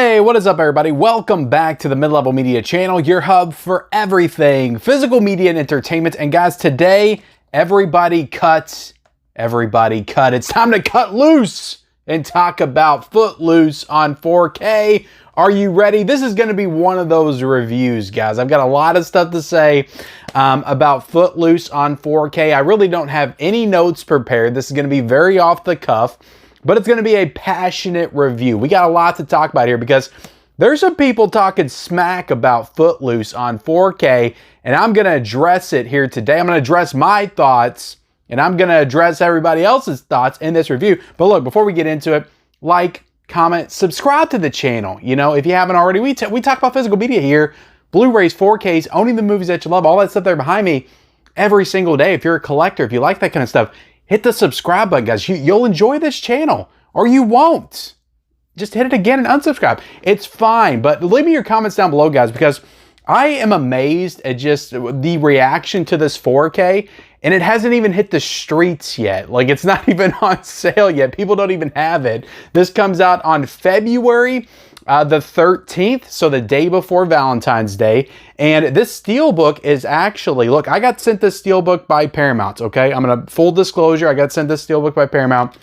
Hey, what is up everybody? Welcome back to the Mid-Level Media channel, your hub for everything physical media and entertainment. And guys, today, everybody cut. It's time to cut loose and talk about Footloose on 4K. Are you ready? This is going to be one of those reviews, guys. I've got a lot of stuff to say about Footloose on 4K. I really don't have any notes prepared. This is going to be very off the cuff, but it's going to be a passionate review. We got a lot to talk about here because there's some people talking smack about Footloose on 4K, and I'm going to address it here today. I'm going to address my thoughts, and I'm going to address everybody else's thoughts in this review. But look, before we get into it, like, comment, subscribe to the channel. You know, if you haven't already, we talk about physical media here, Blu-rays, 4Ks, owning the movies that you love, all that stuff there behind me every single day. If you're a collector, if you like that kind of stuff, hit the subscribe button, guys. You'll enjoy this channel, or you won't. Just hit it again and unsubscribe. It's fine, but leave me your comments down below, guys, because I am amazed at just the reaction to this 4K, and it hasn't even hit the streets yet. Like, it's not even on sale yet. People don't even have it. This comes out on February the 13th, so the day before Valentine's Day. And this Steelbook is actually, look, I got sent this Steelbook by Paramount, okay? I'm gonna, full disclosure, I got sent this Steelbook by Paramount.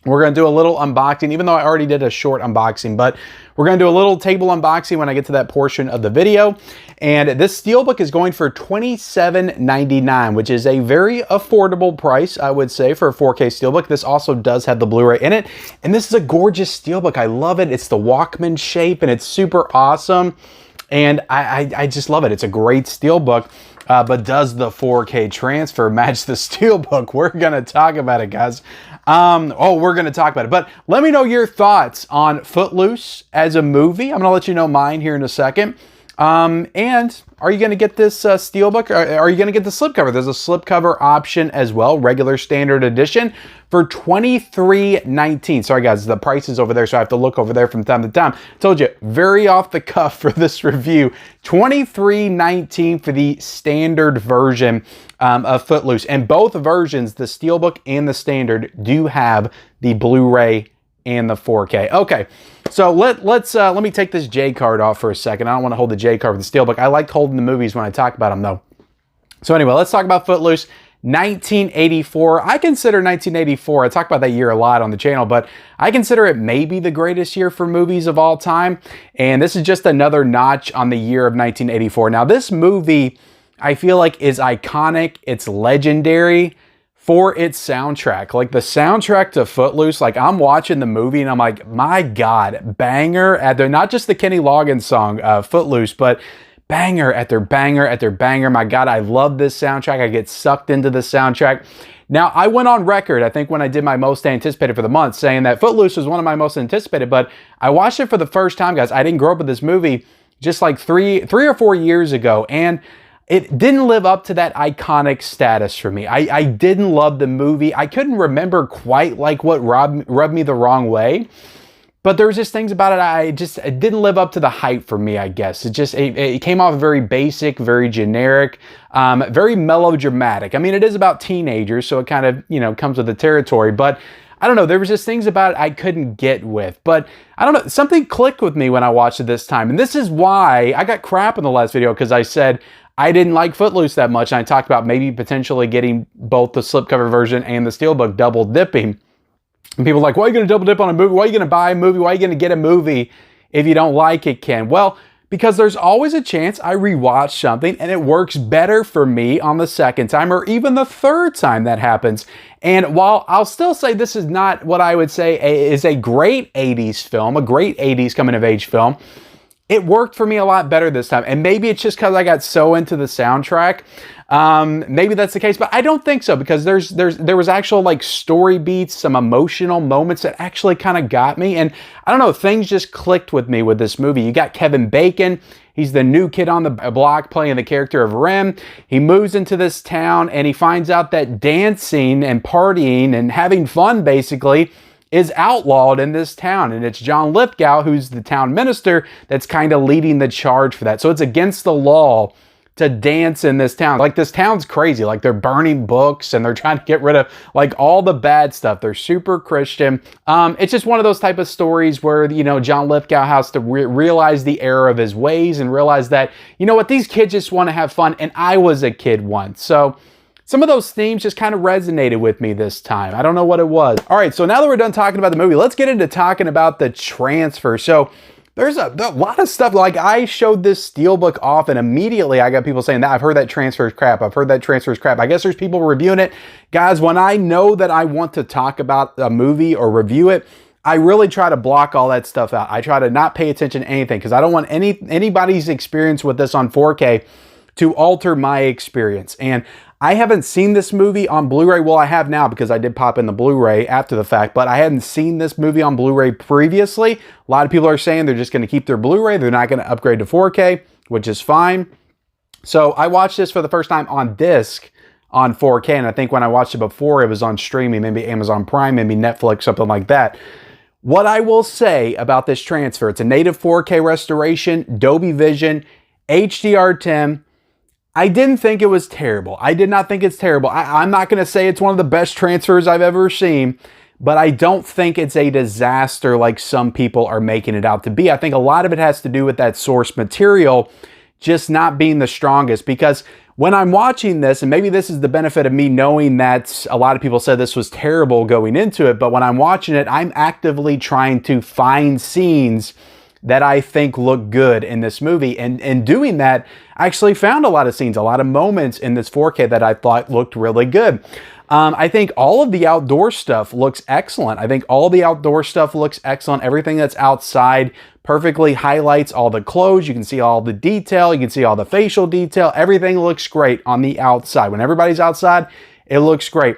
We're going to do a little unboxing, even though I already did a short unboxing, but we're going to do a little table unboxing when I get to that portion of the video. And this Steelbook is going for $27.99, which is a very affordable price, I would say, for a 4K Steelbook. This also does have the Blu-ray in it. And this is a gorgeous Steelbook. I love it. It's the Walkman shape, and it's super awesome. And I just love it. It's a great Steelbook. But does the 4K transfer match the Steelbook? We're going to talk about it, guys. We're going to talk about it. But let me know your thoughts on Footloose as a movie. I'm going to let you know mine here in a second. And are you going to get this Steelbook? Or are you going to get the slipcover? There's a slipcover option as well, regular standard edition, for $23.19. Sorry, guys, the price is over there, so I have to look over there from time to time. Told you, very off the cuff for this review. $23.19 for the standard version of Footloose. And both versions, the Steelbook and the standard, do have the Blu-ray and the 4K. Okay, so let me take this J card off for a second. I don't want to hold the J card with the Steelbook. I like holding the movies when I talk about them, though. So anyway, let's talk about Footloose. 1984. I consider 1984, I talk about that year a lot on the channel, but I consider it maybe the greatest year for movies of all time. And this is just another notch on the year of 1984. Now, this movie, I feel like, is iconic. It's legendary for its soundtrack. Like, the soundtrack to Footloose, like, I'm watching the movie and I'm like, my God, banger at their, not just the Kenny Loggins song, Footloose, but banger after banger after banger. My God, I love this soundtrack. I get sucked into the soundtrack. Now, I went on record, I think when I did my most anticipated for the month, saying that Footloose was one of my most anticipated, but I watched it for the first time, guys. I didn't grow up with this movie just like three or 4 years ago, and it didn't live up to that iconic status for me. I didn't love the movie. I couldn't remember quite like what rubbed me the wrong way. But there was just things about it, it didn't live up to the hype for me, I guess. It came off very basic, very generic, very melodramatic. I mean, it is about teenagers, so it kind of, you know, comes with the territory. But I don't know, there was just things about it I couldn't get with. But I don't know, something clicked with me when I watched it this time. And this is why I got crap in the last video, because I said I didn't like Footloose that much. And I talked about maybe potentially getting both the slipcover version and the Steelbook double dipping. And people are like, why are you going to double dip on a movie? Why are you going to buy a movie? Why are you going to get a movie if you don't like it, Ken? Well, because there's always a chance I rewatch something and it works better for me on the second time or even the third time that happens. And while I'll still say this is not what I would say is a great 80s film, a great 80s coming-of-age film, it worked for me a lot better this time. And maybe it's just because I got so into the soundtrack. Maybe that's the case, but I don't think so, because there was actual like story beats, some emotional moments that actually kind of got me. And I don't know, things just clicked with me with this movie. You got Kevin Bacon. He's the new kid on the block playing the character of Rem. He moves into this town and he finds out that dancing and partying and having fun basically is outlawed in this town. And it's John Lithgow, who's the town minister, that's kind of leading the charge for that. So it's against the law to dance in this town. Like, this town's crazy. Like, they're burning books and they're trying to get rid of like all the bad stuff. They're super Christian. It's just one of those type of stories where, you know, John Lithgow has to realize the error of his ways and realize that, you know what, these kids just want to have fun. And I was a kid once. So some of those themes just kind of resonated with me this time. I don't know what it was. All right, so now that we're done talking about the movie, let's get into talking about the transfer. So there's a lot of stuff. Like, I showed this Steelbook off and immediately I got people saying that I've heard that transfer is crap. I've heard that transfer is crap. I guess there's people reviewing it. Guys, when I know that I want to talk about a movie or review it, I really try to block all that stuff out. I try to not pay attention to anything because I don't want anybody's experience with this on 4K to alter my experience. And I haven't seen this movie on Blu-ray. Well, I have now because I did pop in the Blu-ray after the fact, but I hadn't seen this movie on Blu-ray previously. A lot of people are saying they're just going to keep their Blu-ray. They're not going to upgrade to 4K, which is fine. So I watched this for the first time on disc on 4K, and I think when I watched it before, it was on streaming, maybe Amazon Prime, maybe Netflix, something like that. What I will say about this transfer, it's a native 4K restoration, Dolby Vision, HDR10. I didn't think it was terrible. I did not think it's terrible. I'm not going to say it's one of the best transfers I've ever seen, but I don't think it's a disaster like some people are making it out to be. I think a lot of it has to do with that source material just not being the strongest, because when I'm watching this, and maybe this is the benefit of me knowing that a lot of people said this was terrible going into it, but when I'm watching it, I'm actively trying to find scenes that I think look good in this movie. And in doing that, I actually found a lot of scenes, a lot of moments in this 4K that I thought looked really good. I think all of the outdoor stuff looks excellent. I think all the outdoor stuff looks excellent. Everything that's outside perfectly highlights all the clothes. You can see all the detail. You can see all the facial detail. Everything looks great on the outside. When everybody's outside, it looks great.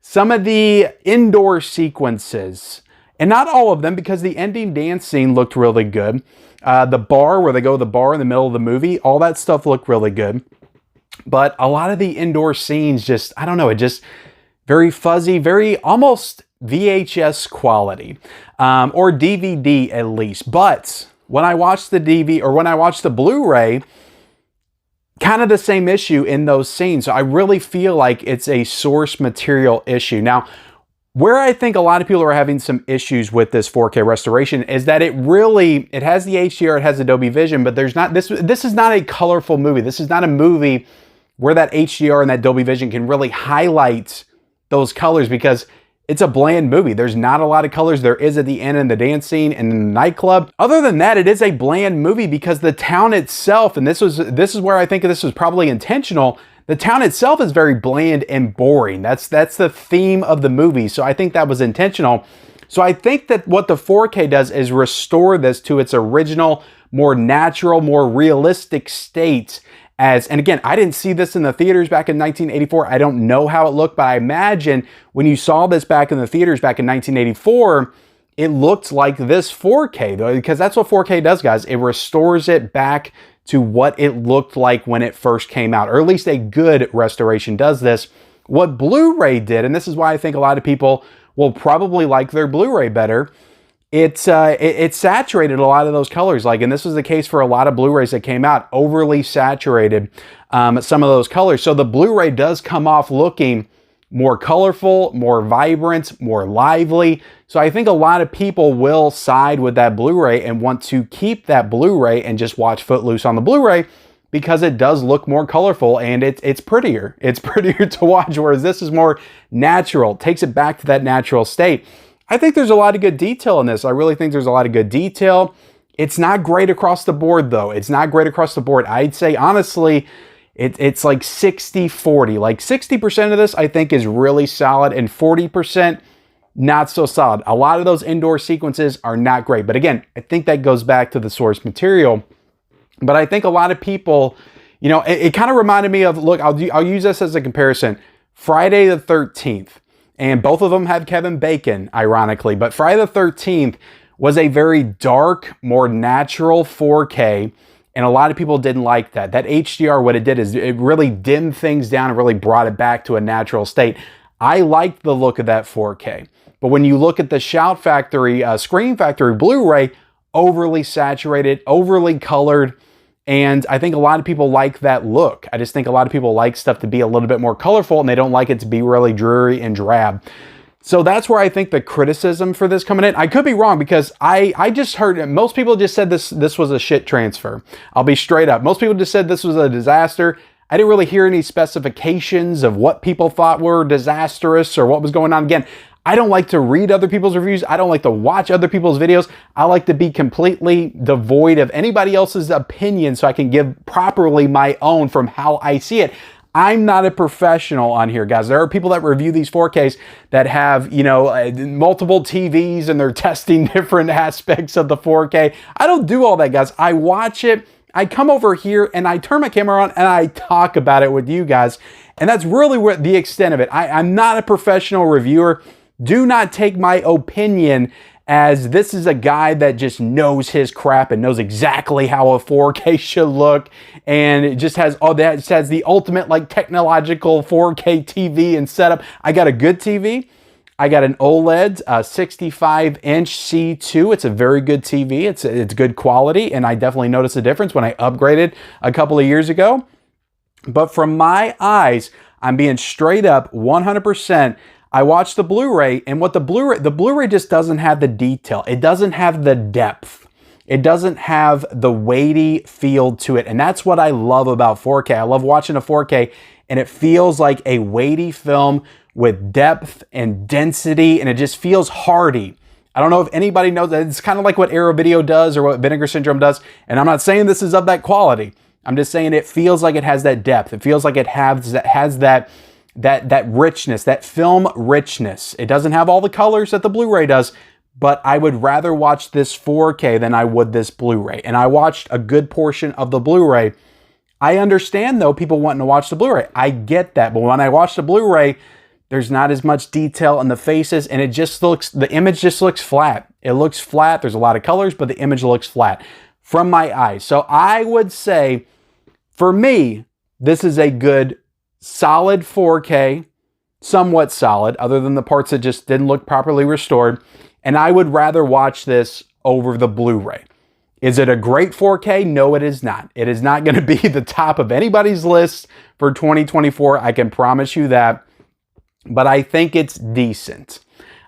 Some of the indoor sequences, and not all of them, because the ending dance scene looked really good. The bar, where they go to the bar in the middle of the movie, all that stuff looked really good. But a lot of the indoor scenes just, I don't know, it just very fuzzy, very almost VHS quality, or DVD at least. But when I watched the DVD, or when I watched the Blu-ray, kind of the same issue in those scenes. So I really feel like it's a source material issue. Now, where I think a lot of people are having some issues with this 4K restoration is that it has the HDR, it has the Dolby Vision, but there's not, this is not a colorful movie. This is not a movie where that HDR and that Dolby Vision can really highlight those colors, because it's a bland movie. There's not a lot of colors. There is at the end in the dance scene and in the nightclub. Other than that, it is a bland movie because the town itself, and this is where I think this was probably intentional, the town itself is very bland and boring. That's the theme of the movie. So I think that was intentional. So I think that what the 4K does is restore this to its original, more natural, more realistic state. And again, I didn't see this in the theaters back in 1984. I don't know how it looked, but I imagine when you saw this back in the theaters back in 1984, it looked like this 4K, though, because that's what 4K does, guys. It restores it back to what it looked like when it first came out, or at least a good restoration does this. What Blu-ray did, and this is why I think a lot of people will probably like their Blu-ray better, it saturated a lot of those colors. Like, and this was the case for a lot of Blu-rays that came out, overly saturated some of those colors. So the Blu-ray does come off looking more colorful, more vibrant, more lively. So I think a lot of people will side with that Blu-ray and want to keep that Blu-ray and just watch Footloose on the Blu-ray, because it does look more colorful and it's prettier. It's prettier to watch, whereas this is more natural, takes it back to that natural state. I think there's a lot of good detail in this. I really think there's a lot of good detail. It's not great across the board, though. It's not great across the board. I'd say, honestly, it's like 60-40. Like 60% of this, I think, is really solid, and 40% not so solid. A lot of those indoor sequences are not great. But again, I think that goes back to the source material. But I think a lot of people, you know, it kind of reminded me of, look, I'll use this as a comparison. Friday the 13th. And both of them had Kevin Bacon, ironically. But Friday the 13th was a very dark, more natural 4K. And a lot of people didn't like that. That HDR, what it did is it really dimmed things down and really brought it back to a natural state. I liked the look of that 4K. But when you look at the Shout Factory, Scream Factory Blu-ray, overly saturated, overly colored. And I think a lot of people like that look. I just think a lot of people like stuff to be a little bit more colorful, and they don't like it to be really dreary and drab. So that's where I think the criticism for this coming in. I could be wrong, because I just heard most people just said this was a shit transfer. I'll be straight up. Most people just said this was a disaster. I didn't really hear any specifications of what people thought were disastrous or what was going on. Again, I don't like to read other people's reviews. I don't like to watch other people's videos. I like to be completely devoid of anybody else's opinion so I can give properly my own from how I see it. I'm not a professional on here, guys. There are people that review these 4Ks that have, you know, multiple TVs and they're testing different aspects of the 4K. I don't do all that, guys. I watch it. I come over here and I turn my camera on and I talk about it with you guys. And that's really what the extent of it. I'm not a professional reviewer. Do not take my opinion as this is a guy that just knows his crap and knows exactly how a 4K should look, and it just has all that. It has the ultimate like technological 4K TV and setup. I got a good TV. I got an OLED 65-inch C2. It's a very good TV. It's good quality, and I definitely noticed a difference when I upgraded a couple of years ago. But from my eyes, I'm being straight up 100%. I watched the Blu-ray, and what the Blu-ray just doesn't have the detail. It doesn't have the depth. It doesn't have the weighty feel to it. And that's what I love about 4K. I love watching a 4K, and it feels like a weighty film with depth and density, and it just feels hardy. I don't know if anybody knows that. It's kind of like what Arrow Video does or what Vinegar Syndrome does. And I'm not saying this is of that quality. I'm just saying it feels like it has that depth. It feels like it has that richness, that film richness. It doesn't have all the colors that the Blu-ray does, but I would rather watch this 4K than I would this Blu-ray. And I watched a good portion of the Blu-ray. I understand, though, people wanting to watch the Blu-ray. I get that. But when I watch the Blu-ray, there's not as much detail in the faces, and the image just looks flat. It looks flat. There's a lot of colors, but the image looks flat from my eyes. So I would say, for me, this is a good solid 4K, somewhat solid, other than the parts that just didn't look properly restored. And I would rather watch this over the Blu-ray. Is it a great 4K? No, it is not. It is not going to be the top of anybody's list for 2024. I can promise you that. But I think it's decent.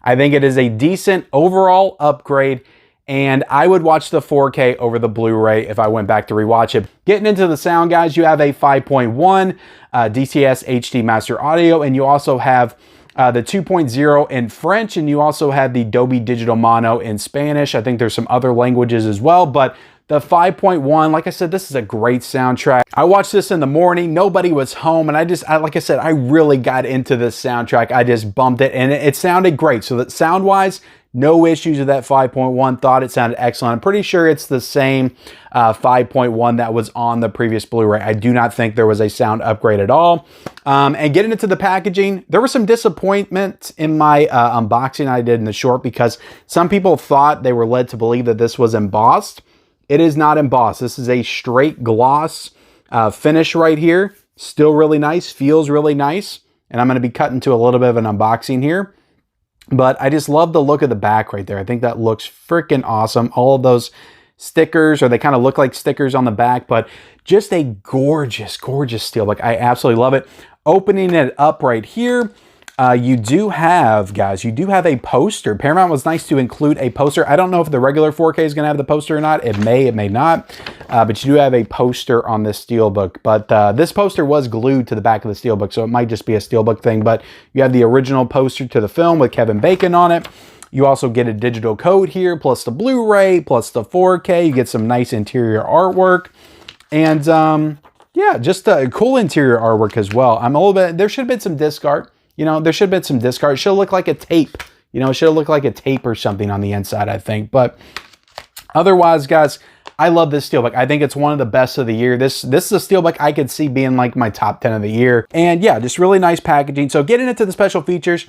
I think it is a decent overall upgrade. And I would watch the 4K over the Blu-ray if I went back to rewatch it. Getting into the sound, guys, you have a 5.1 DTS HD Master Audio, and you also have the 2.0 in French, and you also have the Dolby Digital Mono in Spanish. I think there's some other languages as well, but the 5.1, like I said, this is a great soundtrack. I watched this in the morning. Nobody was home, and like I said, I really got into this soundtrack. I just bumped it, and it sounded great. So that sound-wise, no issues with that 5.1. Thought it sounded excellent. I'm pretty sure it's the same 5.1 that was on the previous Blu-ray. I do not think there was a sound upgrade at all. And getting into the packaging, there was some disappointment in my unboxing I did in the short, because some people thought they were led to believe that this was embossed. It is not embossed. This is a straight gloss finish right here. Still really nice, feels really nice. And I'm going to be cutting to a little bit of an unboxing here. But I just love the look of the back right there. I think that looks freaking awesome. All of those stickers, or they kind of look like stickers on the back, but just a gorgeous, gorgeous Steelbook. I absolutely love it. Opening it up right here, you do have, guys, you do have a poster. Paramount was nice to include a poster. I don't know if the regular 4K is going to have the poster or not. It may not. But you do have a poster on this Steelbook. But this poster was glued to the back of the Steelbook, so it might just be a Steelbook thing. But you have the original poster to the film with Kevin Bacon on it. You also get a digital code here, plus the Blu-ray, plus the 4K. You get some nice interior artwork. And yeah, just a cool interior artwork as well. I'm a little bit, there should have been some disc art. You know, there should have been some disc art. It should look like a tape. You know, it should have looked like a tape or something on the inside, I think. But otherwise, guys, I love this Steelbook. I think it's one of the best of the year. This is a Steelbook I could see being like my top 10 of the year. And yeah, just really nice packaging. So getting into the special features,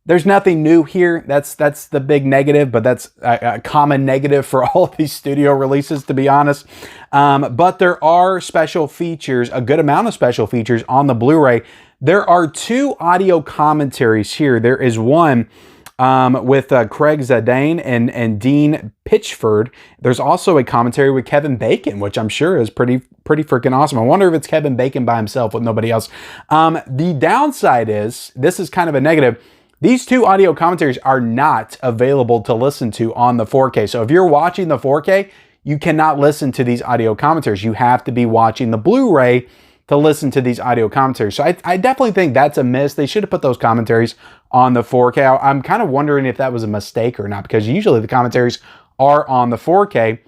there's nothing new here. That's the big negative, but that's a common negative for all of these studio releases, to be honest. But there are special features, a good amount of special features on the Blu-ray. There are two audio commentaries here. There is one with Craig Zadane and Dean Pitchford. There's also a commentary with Kevin Bacon, which I'm sure is pretty freaking awesome. I wonder if it's Kevin Bacon by himself with nobody else. The downside is, this is kind of a negative, these two audio commentaries are not available to listen to on the 4K. So if you're watching the 4K, you cannot listen to these audio commentaries. You have to be watching the Blu-ray to listen to these audio commentaries. So I definitely think that's a miss. They should have put those commentaries on the 4K. I'm kind of wondering if that was a mistake or not, because usually the commentaries are on the 4K.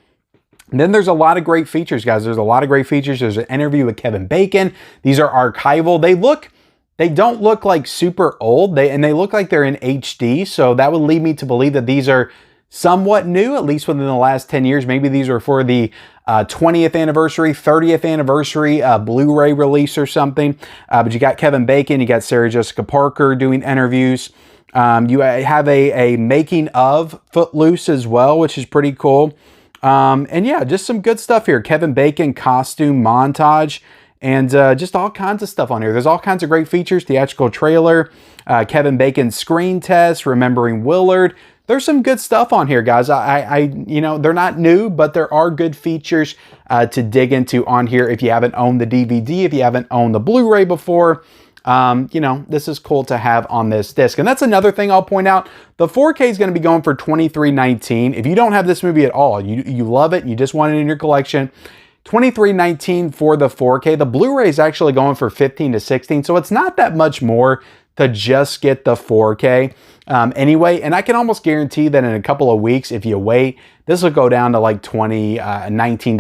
And then there's a lot of great features, guys. There's a lot of great features. There's an interview with Kevin Bacon. These are archival. They don't look like super old. They look like they're in HD. So that would lead me to believe that these are somewhat new, at least within the last 10 years. Maybe these are for the 20th anniversary, 30th anniversary Blu-ray release or something. But you got Kevin Bacon, you got Sarah Jessica Parker doing interviews. You have a making of Footloose as well, which is pretty cool. And yeah, just some good stuff here. Kevin Bacon costume montage. And just all kinds of stuff on here. There's all kinds of great features. Theatrical trailer, Kevin Bacon screen test, remembering Willard. There's some good stuff on here, guys. You know, they're not new, but there are good features to dig into on here. If you haven't owned the DVD, if you haven't owned the Blu-ray before, you know, this is cool to have on this disc. And that's another thing I'll point out. The 4K is going to be going for $23.19. If you don't have this movie at all, you love it, you just want it in your collection, $23.19 for the 4K. The Blu-ray is actually going for $15 to $16, so it's not that much more to just get the 4K anyway. And I can almost guarantee that in a couple of weeks, if you wait, this will go down to like $19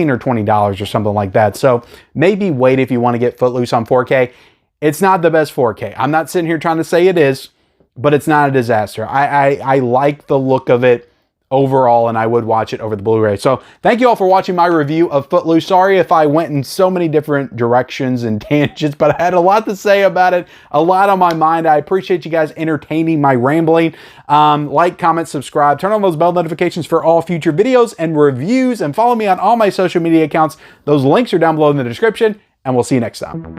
or $20 or something like that. So maybe wait if you want to get Footloose on 4K. It's not the best 4K. I'm not sitting here trying to say it is, but it's not a disaster. I like the look of it overall, and I would watch it over the Blu-ray. So thank you all for watching my review of Footloose. Sorry if I went in so many different directions and tangents, but I had a lot to say about it, a lot on my mind. I appreciate you guys entertaining my rambling. Like, comment, subscribe, turn on those bell notifications for all future videos and reviews, and follow me on all my social media accounts. Those links are down below in the description, and we'll see you next time.